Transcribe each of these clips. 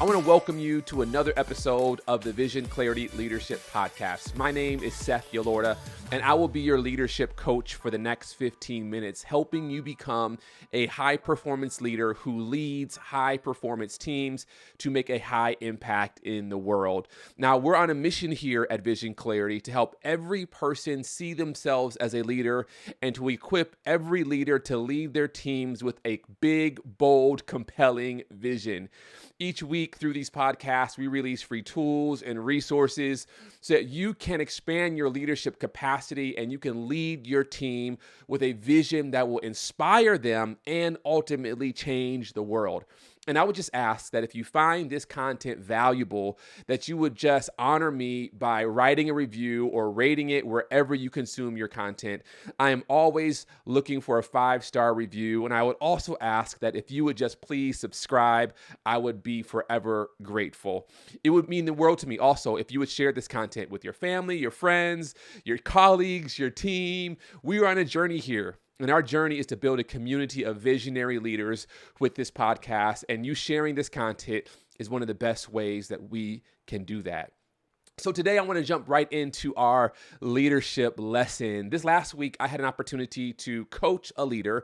I want to welcome you to another episode of the Vision Clarity Leadership Podcast. My name is Seth Yelorda, and I will be your leadership coach for the next 15 minutes, helping you become a high-performance leader who leads high-performance teams to make a high impact in the world. Now, we're on a mission here at Vision Clarity to help every person see themselves as a leader and to equip every leader to lead their teams with a big, bold, compelling vision. Each week through these podcasts, we release free tools and resources so that you can expand your leadership capacity and you can lead your team with a vision that will inspire them and ultimately change the world. And I would just ask that if you find this content valuable, that you would just honor me by writing a review or rating it wherever you consume your content. I am always looking for a 5-star review. And I would also ask that if you would just please subscribe, I would be forever grateful. It would mean the world to me also if you would share this content with your family, your friends, your colleagues, your team. We are on a journey here. And our journey is to build a community of visionary leaders with this podcast. And you sharing this content is one of the best ways that we can do that. So today I want to jump right into our leadership lesson. This last week, I had an opportunity to coach a leader,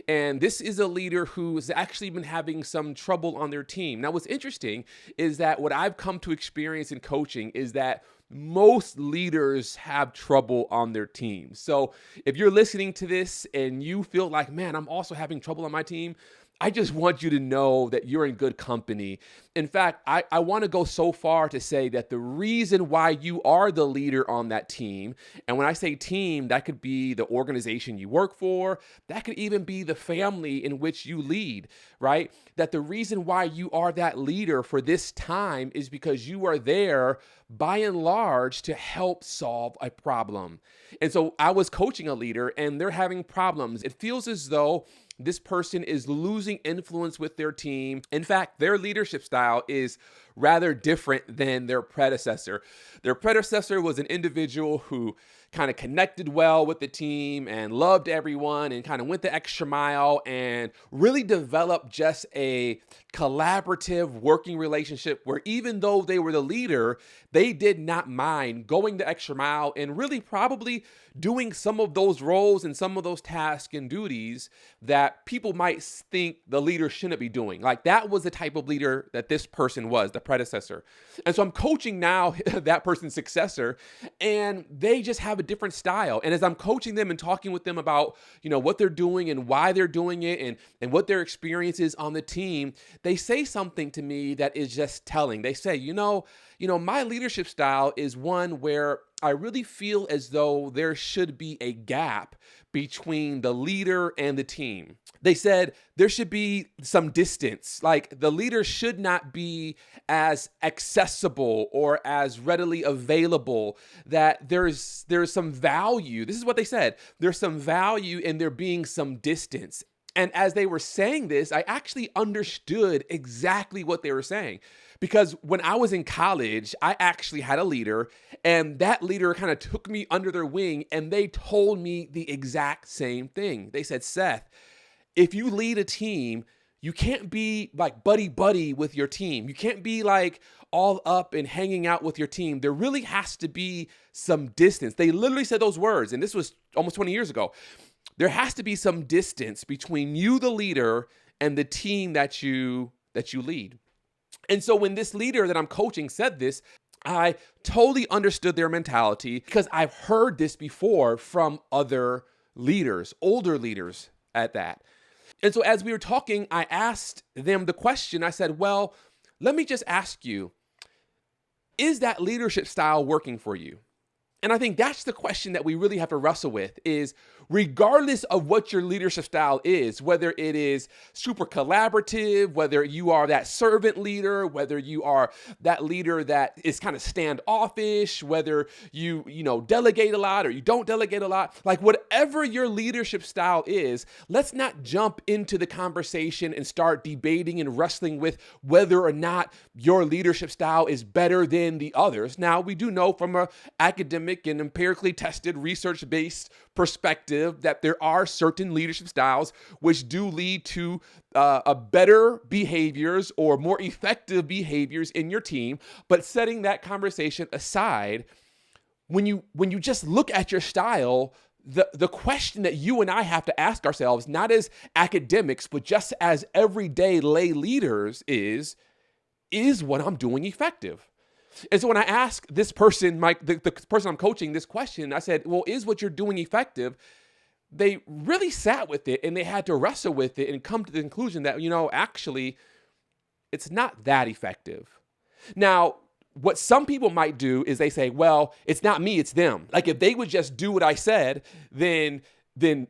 and this is a leader who has actually been having some trouble on their team. Now, what's interesting is that what I've come to experience in coaching is that most leaders have trouble on their team. So if you're listening to this and you feel like, man, I'm also having trouble on my team, I just want you to know that you're in good company. In fact, I want to go so far to say that the reason why you are the leader on that team, and when I say team, that could be the organization you work for, that could even be the family in which you lead, right? That the reason why you are that leader for this time is because you are there by and large to help solve a problem. And so I was coaching a leader and they're having problems. It feels as though this person is losing influence with their team. In fact, their leadership style is rather different than their predecessor. Their predecessor was an individual who kind of connected well with the team and loved everyone and kind of went the extra mile and really developed just a collaborative working relationship where even though they were the leader, they did not mind going the extra mile and really probably doing some of those roles and some of those tasks and duties that people might think the leader shouldn't be doing. Like that was the type of leader that this person was, the predecessor. And so I'm coaching now that person's successor, and they just have a different style. And as I'm coaching them and talking with them about, what they're doing and why they're doing it and what their experience is on the team, they say something to me that is just telling. They say, my leadership style is one where I really feel as though there should be a gap between the leader and the team. They said there should be some distance, like the leader should not be as accessible or as readily available, that there's some value. This is what they said. There's some value in there being some distance. And as they were saying this, I actually understood exactly what they were saying. Because when I was in college, I actually had a leader, and that leader kind of took me under their wing, and they told me the exact same thing. They said, Seth, if you lead a team, you can't be like buddy-buddy with your team. You can't be like all up and hanging out with your team. There really has to be some distance. They literally said those words, and this was almost 20 years ago. There has to be some distance between you, the leader, and the team that you lead. And so when this leader that I'm coaching said this, I totally understood their mentality because I've heard this before from other leaders, older leaders at that. And so as we were talking, I asked them the question. I said, well, let me just ask you, is that leadership style working for you? And I think that's the question that we really have to wrestle with is regardless of what your leadership style is, whether it is super collaborative, whether you are that servant leader, whether you are that leader that is kind of standoffish, whether you delegate a lot or you don't delegate a lot, like whatever your leadership style is, let's not jump into the conversation and start debating and wrestling with whether or not your leadership style is better than the others. Now, we do know from an academic and empirically tested, research-based perspective that there are certain leadership styles which do lead to better behaviors or more effective behaviors in your team. But setting that conversation aside, when you just look at your style, the question that you and I have to ask ourselves, not as academics, but just as everyday lay leaders, is what I'm doing effective? And so when I ask this person, the person I'm coaching, this question, I said, well, is what you're doing effective? They really sat with it and they had to wrestle with it and come to the conclusion that, actually, it's not that effective. Now, what some people might do is they say, well, it's not me, it's them. Like if they would just do what I said, then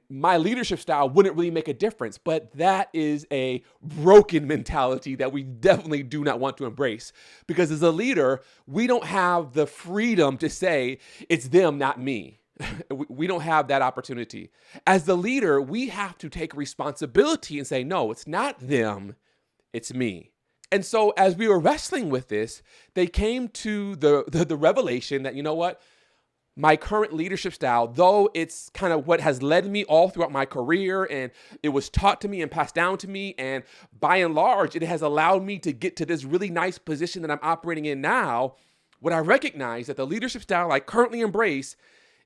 my leadership style wouldn't really make a difference. But that is a broken mentality that we definitely do not want to embrace. Because as a leader, we don't have the freedom to say it's them, not me. We don't have that opportunity. As the leader, we have to take responsibility and say, no, it's not them, it's me. And so as we were wrestling with this, they came to the revelation that, my current leadership style, though it's kind of what has led me all throughout my career and it was taught to me and passed down to me, and by and large, it has allowed me to get to this really nice position that I'm operating in now, what I recognize that the leadership style I currently embrace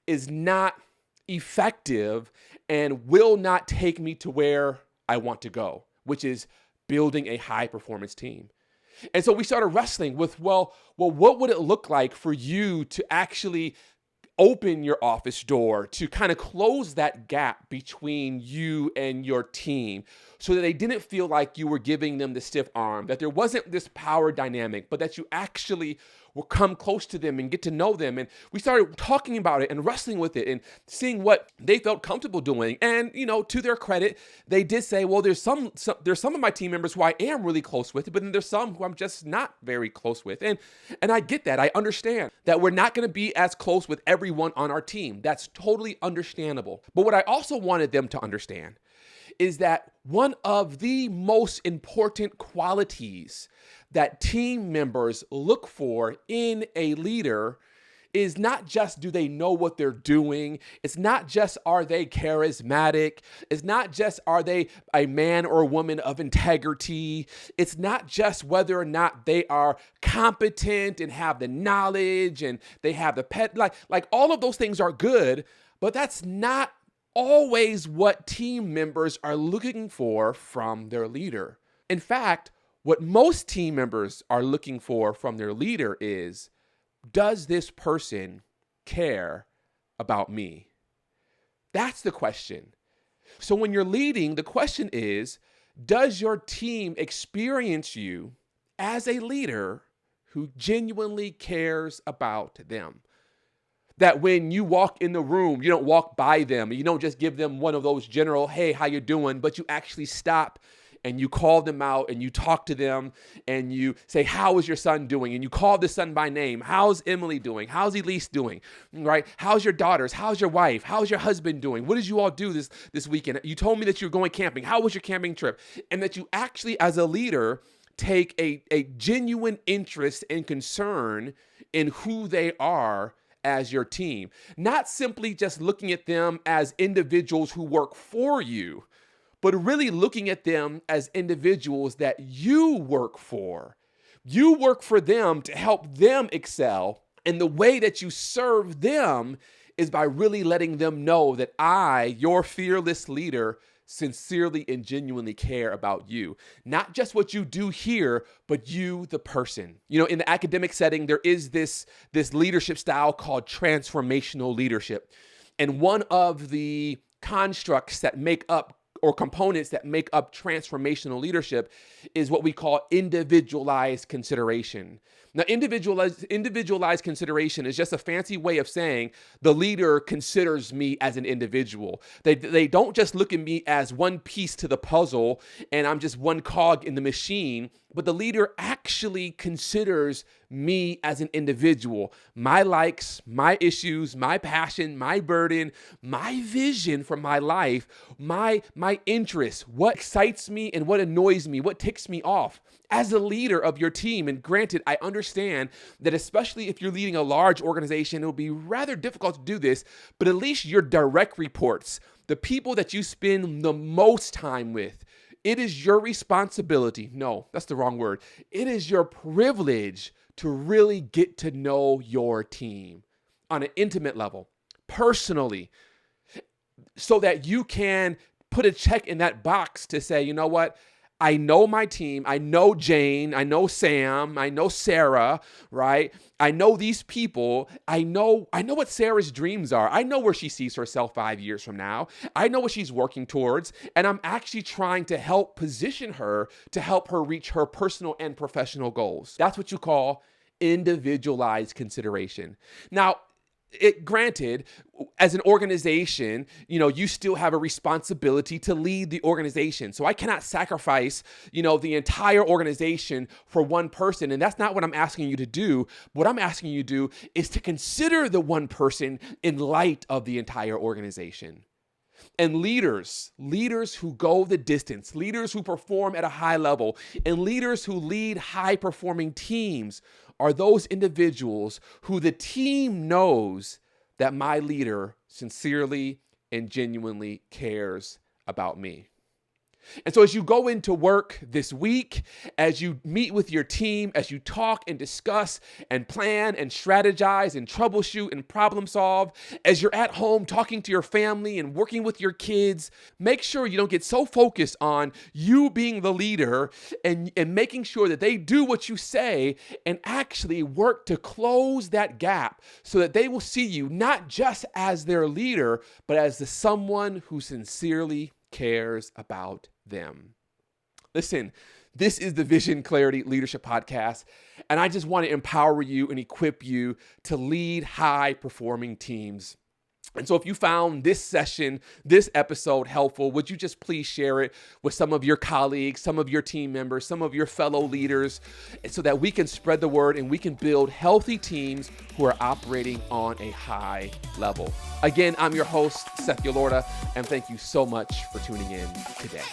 is not effective and will not take me to where I want to go, which is building a high performance team. And so we started wrestling with, well, what would it look like for you to actually open your office door, to kind of close that gap between you and your team so that they didn't feel like you were giving them the stiff arm, that there wasn't this power dynamic, but that you actually will come close to them and get to know them. And we started talking about it and wrestling with it and seeing what they felt comfortable doing. And, to their credit, they did say, well, there's some of my team members who I am really close with, but then there's some who I'm just not very close with. And I get that. I understand that we're not going to be as close with everyone on our team. That's totally understandable. But what I also wanted them to understand is that one of the most important qualities that team members look for in a leader is not just do they know what they're doing. It's not just are they charismatic. It's not just are they a man or a woman of integrity. It's not just whether or not they are competent and have the knowledge and they have the like all of those things are good, but that's not always what team members are looking for from their leader. In fact, what most team members are looking for from their leader is, does this person care about me? That's the question. So when you're leading, the question is, does your team experience you as a leader who genuinely cares about them? That when you walk in the room, you don't walk by them. You don't just give them one of those general, hey, how you doing? But you actually stop and you call them out and you talk to them and you say, how is your son doing? And you call the son by name. How's Emily doing? How's Elise doing? Right? How's your daughters? How's your wife? How's your husband doing? What did you all do this weekend? You told me that you were going camping. How was your camping trip? And that you actually, as a leader, take a genuine interest and concern in who they are as your team. Not simply just looking at them as individuals who work for you, but really looking at them as individuals that you work for. You work for them to help them excel. And the way that you serve them is by really letting them know that I, your fearless leader, sincerely and genuinely care about you. Not just what you do here, but you, the person. In the academic setting, there is this leadership style called transformational leadership. And one of the constructs that make up or components that make up transformational leadership is what we call individualized consideration. Now, individualized consideration is just a fancy way of saying the leader considers me as an individual. They don't just look at me as one piece to the puzzle and I'm just one cog in the machine, but the leader actually considers me as an individual, my likes, my issues, my passion, my burden, my vision for my life, my interests, what excites me and what annoys me, what ticks me off as a leader of your team. And granted, I understand that especially if you're leading a large organization, it'll be rather difficult to do this, but at least your direct reports, the people that you spend the most time with, it is your responsibility. No, that's the wrong word. It is your privilege to really get to know your team on an intimate level, personally, so that you can put a check in that box to say, you know what? I know my team. I know Jane. I know Sam. I know Sarah, right? I know these people. I know what Sarah's dreams are. I know where she sees herself 5 years from now. I know what she's working towards. And I'm actually trying to help position her to help her reach her personal and professional goals. That's what you call individualized consideration. Now, granted, as an organization, you still have a responsibility to lead the organization. So I cannot sacrifice, the entire organization for one person. And that's not what I'm asking you to do. What I'm asking you to do is to consider the one person in light of the entire organization. And leaders who go the distance, leaders who perform at a high level, and leaders who lead high-performing teams are those individuals who the team knows that my leader sincerely and genuinely cares about me. And so as you go into work this week, as you meet with your team, as you talk and discuss and plan and strategize and troubleshoot and problem solve, as you're at home talking to your family and working with your kids, make sure you don't get so focused on you being the leader and making sure that they do what you say, and actually work to close that gap so that they will see you not just as their leader, but as the someone who sincerely cares about them. Listen, this is the Vision Clarity Leadership Podcast, and I just want to empower you and equip you to lead high-performing teams. And so if you found this session, this episode helpful, would you just please share it with some of your colleagues, some of your team members, some of your fellow leaders, so that we can spread the word and we can build healthy teams who are operating on a high level. Again, I'm your host, Seth Yelorda, and thank you so much for tuning in today.